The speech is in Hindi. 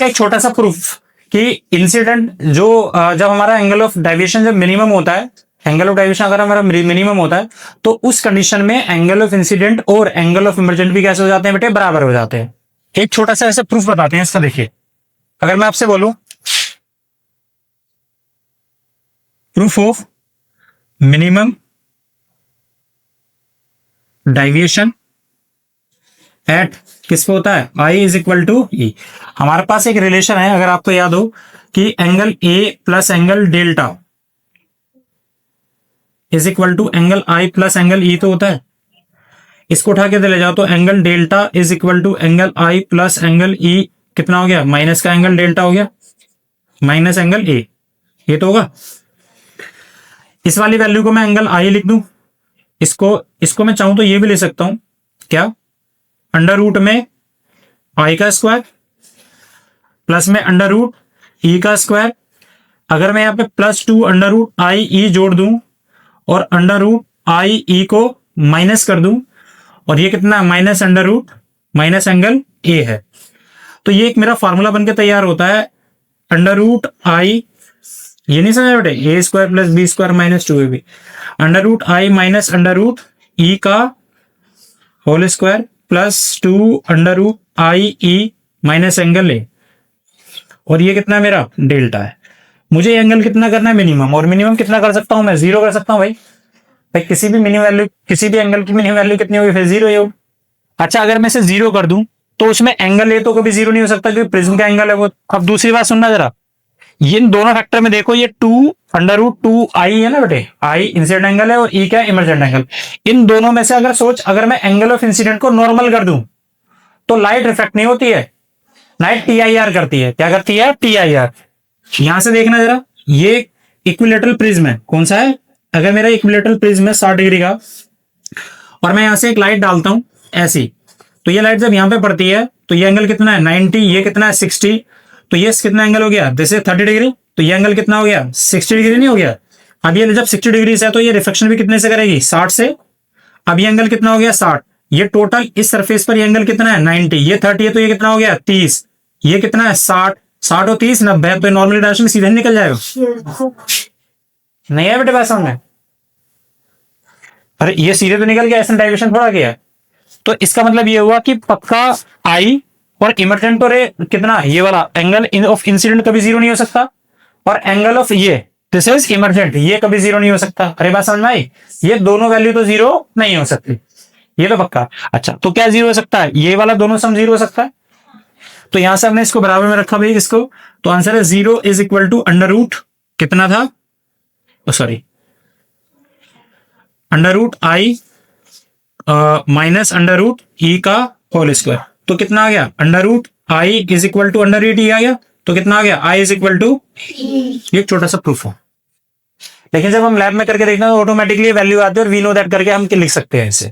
एक छोटा सा प्रूफ कि इंसिडेंट जो जब हमारा एंगल ऑफ डेविएशन जब मिनिमम होता है, एंगल ऑफ डेविएशन अगर हमारा मिनिमम होता है तो उस कंडीशन में एंगल ऑफ इंसिडेंट और एंगल ऑफ इमर्जेंट भी कैसे हो जाते हैं बेटे, बराबर हो जाते हैं। एक छोटा सा ऐसे प्रूफ बताते हैं इसका। देखिए, अगर मैं आपसे बोलूं proof of minimum deviation at किस पे होता है, I is equal to E. हमारे पास एक रिलेशन है, अगर आपको याद हो, कि angle A plus angle delta is equal to angle I plus angle E तो होता है। इसको उठा के ले जाओ तो angle delta is equal to angle I plus angle E कितना हो गया, माइनस का एंगल डेल्टा हो गया माइनस एंगल ए, ये तो होगा। इस वाली वैल्यू को मैं एंगल आई लिख दूं, इसको मैं चाहूं तो ये भी ले सकता हूं, क्या, अंडर रूट में आई का स्क्वायर प्लस में अंडर रूट ई का स्क्वायर। अगर मैं यहां पे प्लस 2 अंडर रूट आई ई जोड़ दूं और अंडर रूट आई ई को माइनस कर दूं, और ये कितना, minus under root minus angle A है, तो ये एक मेरा फॉर्मूला बनके तैयार होता है, अंडर रूट आई, ये नहीं समझ बेटे, A square plus B square minus 2ab, under root I minus under root E का whole square plus 2 under root I E minus angle A, और ये कितना मेरा डेल्टा है। मुझे एंगल कितना करना है, मिनिमम, और मिनिमम कितना कर सकता हूं मैं, 0 कर सकता हूं भाई किसी भी मिनिमम वैल्यू, किसी भी एंगल की मिनिमम वैल्यू कितनी होगी, फिर 0 ही होगी। अच्छा, अगर मैं इसे 0 कर दूं तो उसमें एंगल ए तो कभी 0 नहीं हो सकता क्योंकि प्रिज्म का एंगल है वो। अब दूसरी बात सुनना जरा, ये इन दोनों फैक्टर में देखो, ये 2 अंडर रूट 2 आई है ना बेटे, आई इंसिडेंट एंगल है और ई क्या, इमर्जेंट एंगल। इन दोनों में से अगर सोच, अगर मैं एंगल ऑफ इंसिडेंट को नॉर्मल कर दूं तो लाइट रिफ्लेक्ट नहीं होती है, लाइट टीआईआर करती है। क्या करती है, टीआईआर। यहां से देखना जरा, ये इक्विलेटरल प्रिज्म है, कौन सा है, अगर मेरा इक्विलेटरल प्रिज्म है 60 डिग्री का और मैं यहां से एक लाइट डालता हूं ऐसी, तो ये लाइट जब यहां पे पड़ती है तो ये एंगल कितना है 90, ये कितना है 60, तो ये कितना एंगल हो गया, दिस इज 30 डिग्री, तो ये एंगल कितना हो गया 60 डिग्री नहीं हो गया। अब ये जब 60 डिग्री से है तो ये रिफ्लेक्शन भी कितने से करेगी, 60 से। अब ये एंगल कितना हो गया 60, ये टोटल इस सरफेस पर ये एंगल कितना है 90, ये 30 है तो ये कितना हो गया 30, ये कितना है 60, 60 और 30 90, तो नॉर्मल डायरेक्शन में सीधे निकल जाएगा। नहीं है बेटे बात समझ में, अरे ये सीधे तो निकल गया, ऐसा डाइवर्शन थोड़ा गया। तो इसका मतलब ये हुआ कि पक्का आई और इमर्जेंट तो रे कितना, ये वाला एंगल ऑफ इंसिडेंट कभी 0 नहीं हो सकता, और एंगल ऑफ ये दिस इज इमर्जेंट ये कभी 0 नहीं हो सकता। अरे बात समझ में आई, ये दोनों वैल्यू तो 0 नहीं हो सकती, ये तो पक्का। अच्छा, तो क्या 0 हो सकता है, ये वाला दोनों सम 0 हो सकता है, तो यहां से हमने इसको बराबर में रखा भाई इसको, तो आंसर है 0 is equal to under root कितना था, sorry under root I minus under root E का होल स्क्वायर, तो कितना आ गया, under root I is equal to under root E आ गया, तो कितना आ गया, आई इज इक्वल टू, ये छोटा सा प्रूफ हो। लेकिन जब हम लैब में करके देखना तो ऑटोमेटिकली वैल्यू आती है और वी नो दैट करके हम लिख सकते हैं इसे।